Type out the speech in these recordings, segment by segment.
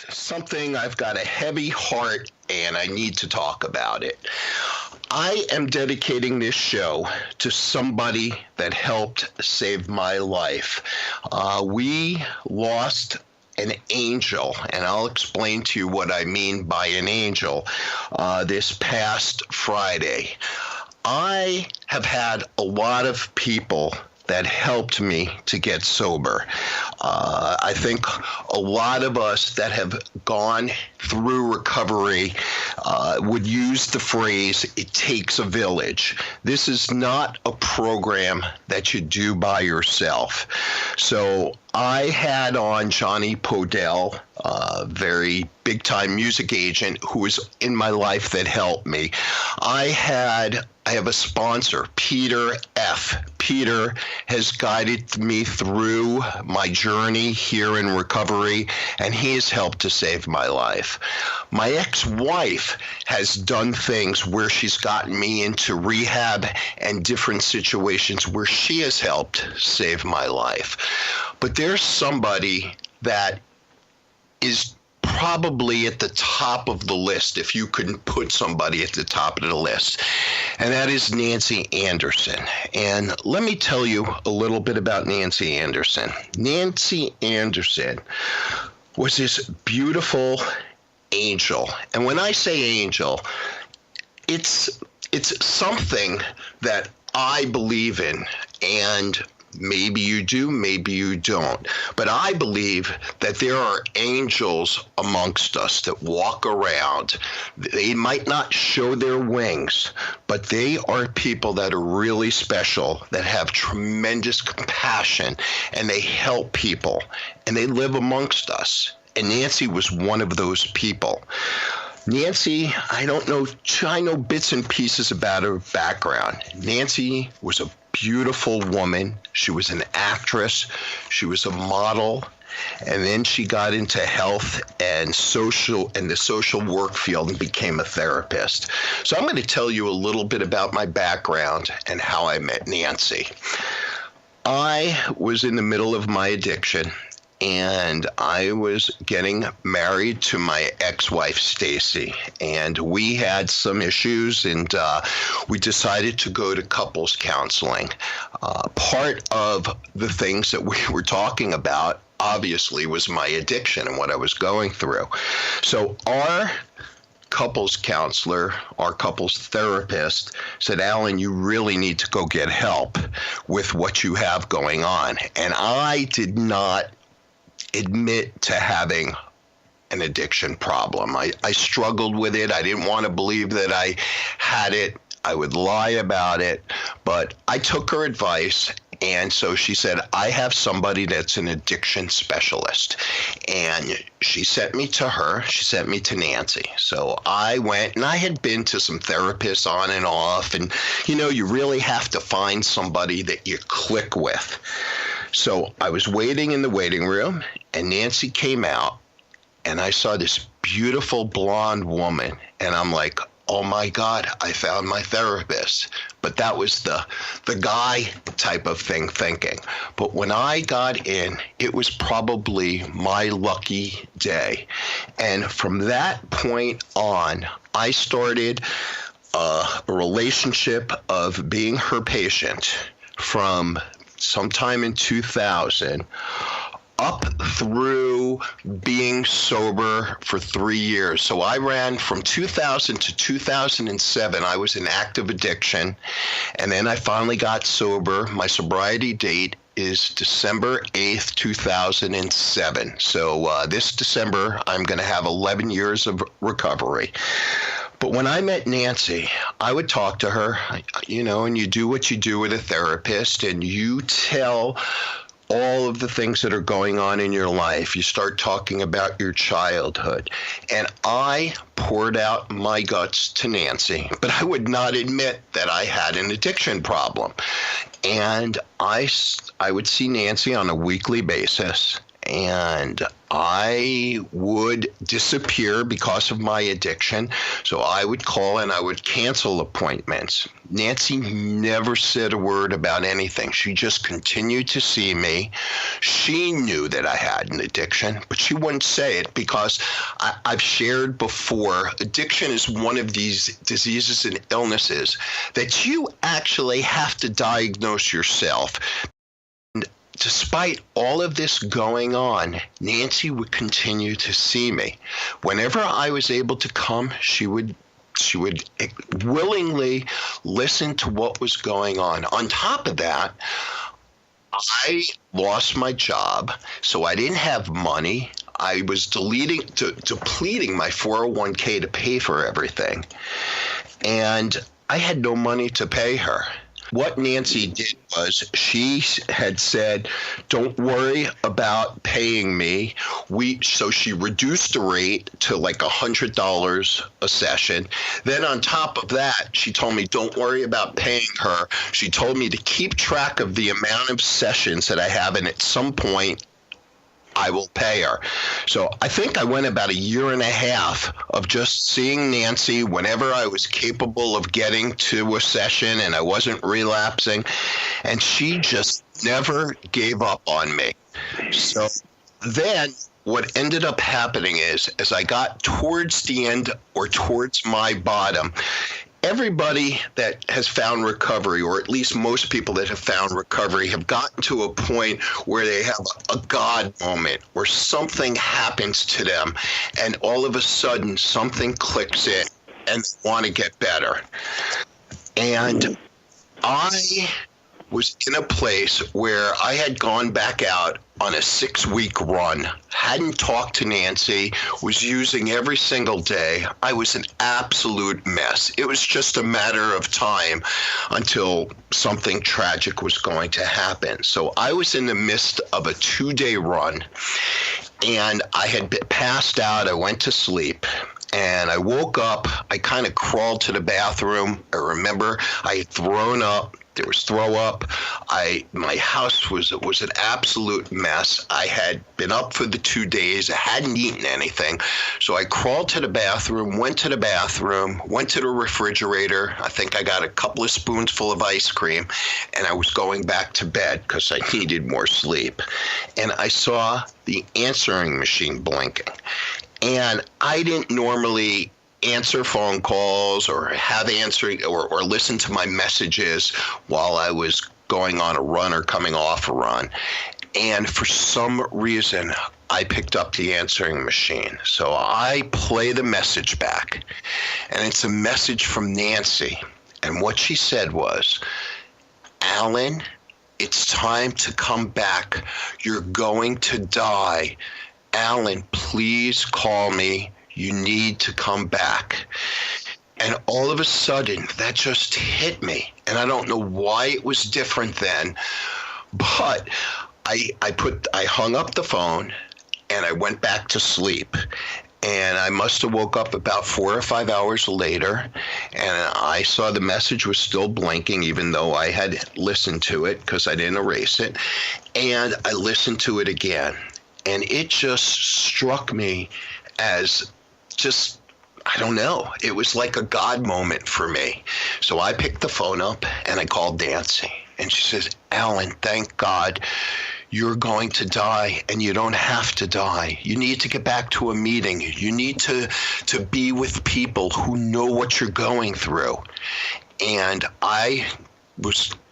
something. I've got a heavy heart and I need to talk about it. I am dedicating this show to somebody that helped save my life. We lost an angel, and I'll explain to you what I mean by an angel this past Friday. I have had a lot of people that helped me to get sober. I think a lot of us that have gone through recovery would use the phrase, it takes a village. This is not a program that you do by yourself. So I had on Johnny Podell, a very big time music agent who was in my life that helped me. I have a sponsor, Peter F. Peter has guided me through my journey here in recovery, and he has helped to save my life. My ex-wife has done things where she's gotten me into rehab and different situations where she has helped save my life. But there's somebody that is probably at the top of the list, if you can put somebody at the top of the list, and that is Nancy Anderson. And let me tell you a little bit about Nancy Anderson. Nancy Anderson was this beautiful angel. And when I say angel, it's something that I believe in, and maybe you do, maybe you don't. But I believe that there are angels amongst us that walk around. They might not show their wings, but they are people that are really special, that have tremendous compassion, and they help people, and they live amongst us. And Nancy was one of those people. Nancy, I know bits and pieces about her background. Nancy was a beautiful woman. She was an actress. She was a model. And then she got into health and the social work field and became a therapist. So I'm going to tell you a little bit about my background and how I met Nancy. I was in the middle of my addiction, and I was getting married to my ex-wife, Stacy, and we had some issues, and we decided to go to couples counseling. Part of the things that we were talking about, obviously, was my addiction and what I was going through. So our couples counselor, our couples therapist, said, Alan, you really need to go get help with what you have going on. And I did not admit to having an addiction problem. I struggled with it. I didn't want to believe that I had it. I would lie about it, but I took her advice. And so she said, I have somebody that's an addiction specialist. And she sent me to her. She sent me to Nancy. So I went, and I had been to some therapists on and off. And, you really have to find somebody that you click with. So I was waiting in the waiting room, and Nancy came out, and I saw this beautiful blonde woman, and I'm like, oh my God, I found my therapist. But that was the guy type of thing thinking. But when I got in, it was probably my lucky day. And from that point on, I started a relationship of being her patient from sometime in 2000 up through being sober for 3 years. So I ran from 2000 to 2007. I was in active addiction. And then I finally got sober. My sobriety date is December 8th, 2007. So this December, I'm going to have 11 years of recovery. But when I met Nancy, I would talk to her, and you do what you do with a therapist, and you tell all of the things that are going on in your life. You start talking about your childhood. And I poured out my guts to Nancy, but I would not admit that I had an addiction problem. And I would see Nancy on a weekly basis. and I would disappear because of my addiction. So I would call and I would cancel appointments. Nancy never said a word about anything. She just continued to see me. She knew that I had an addiction, but she wouldn't say it because I've shared before, addiction is one of these diseases and illnesses that you actually have to diagnose yourself. Despite all of this going on, Nancy would continue to see me. Whenever I was able to come, she would willingly listen to what was going on. On top of that, I lost my job, so I didn't have money. I was depleting my 401k to pay for everything. And I had no money to pay her. What Nancy did was she had said, don't worry about paying me. So she reduced the rate to like $100 a session. Then on top of that, she told me, don't worry about paying her. She told me to keep track of the amount of sessions that I have, and at some point, I will pay her. So I think I went about 1.5 years of just seeing Nancy whenever I was capable of getting to a session and I wasn't relapsing. And she just never gave up on me. So then what ended up happening is, as I got towards the end or towards my bottom, everybody that has found recovery, or at least most people that have found recovery, have gotten to a point where they have a God moment, where something happens to them, and all of a sudden something clicks in and they want to get better. And I was in a place where I had gone back out on a 6-week run, hadn't talked to Nancy, was using every single day. I was an absolute mess. It was just a matter of time until something tragic was going to happen. So I was in the midst of a 2-day run, and I had passed out. I went to sleep. And I woke up, I kind of crawled to the bathroom. I remember I had thrown up. There was throw up. My house was an absolute mess. I had been up for the 2 days. I hadn't eaten anything. So I crawled to the bathroom, went to the refrigerator. I think I got a couple of spoonfuls of ice cream, and I was going back to bed because I needed more sleep. And I saw the answering machine blinking. And I didn't normally answer phone calls or have answering or listen to my messages while I was going on a run or coming off a run. And for some reason, I picked up the answering machine. So I play the message back, and it's a message from Nancy. And what she said was, Alan, it's time to come back. You're going to die. Alan, please call me. You need to come back. And all of a sudden, that just hit me. And I don't know why it was different then, but I hung up the phone and I went back to sleep. And I must have woke up about 4 or 5 hours later, and I saw the message was still blinking, even though I had listened to it because I didn't erase it. And I listened to it again. And it just struck me as just, I don't know, it was like a God moment for me. So I picked the phone up and I called Nancy. And she says, Alan, thank God you're going to die, and you don't have to die. You need to get back to a meeting. You need to be with people who know what you're going through. And I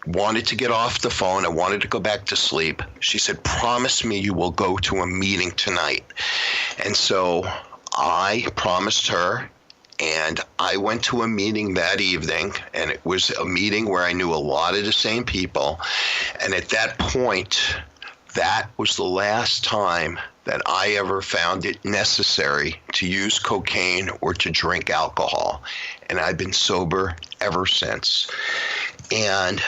wanted to get off the phone. I wanted to go back to sleep. She said, promise me you will go to a meeting tonight. And so I promised her, and I went to a meeting that evening, and it was a meeting where I knew a lot of the same people. And at that point, that was the last time that I ever found it necessary to use cocaine or to drink alcohol. And I've been sober ever since. And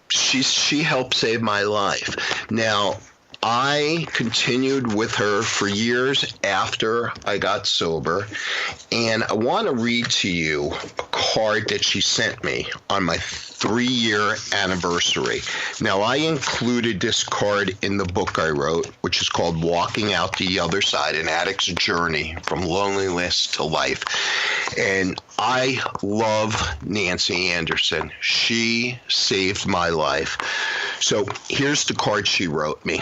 she helped save my life. Now, I continued with her for years after I got sober, and I want to read to you a card that she sent me on my 3-year anniversary. Now, I included this card in the book I wrote, which is called Walking Out the Other Side, An Addict's Journey from Loneliness to Life. And I love Nancy Anderson. She saved my life. So here's the card she wrote me.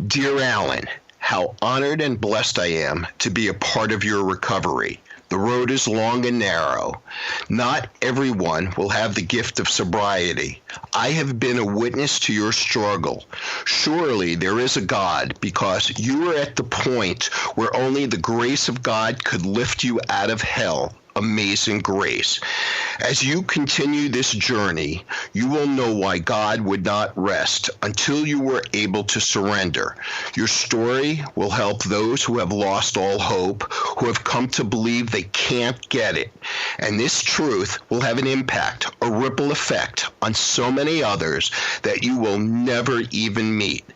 Dear Alan, how honored and blessed I am to be a part of your recovery. The road is long and narrow. Not everyone will have the gift of sobriety. I have been a witness to your struggle. Surely there is a God, because you are at the point where only the grace of God could lift you out of hell. Amazing grace. As you continue this journey, you will know why God would not rest until you were able to surrender. Your story will help those who have lost all hope, who have come to believe they can't get it. And this truth will have an impact, a ripple effect on so many others that you will never even meet.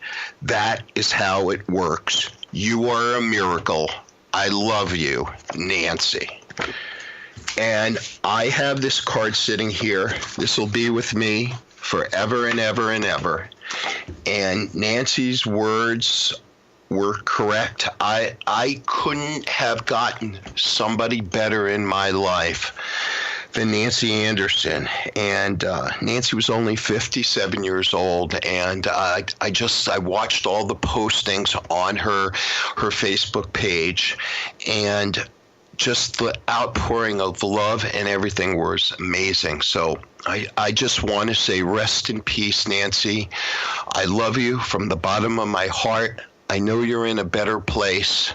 That is how it works. You are a miracle. I love you, Nancy. And I have this card sitting here. This will be with me forever and ever and ever. And Nancy's words were correct. I couldn't have gotten somebody better in my life than Nancy Anderson. And Nancy was only 57 years old. And I watched all the postings on her Facebook page, and just the outpouring of love and everything was amazing. So I just want to say rest in peace, Nancy. I love you from the bottom of my heart. I know you're in a better place,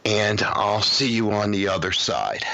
and I'll see you on the other side.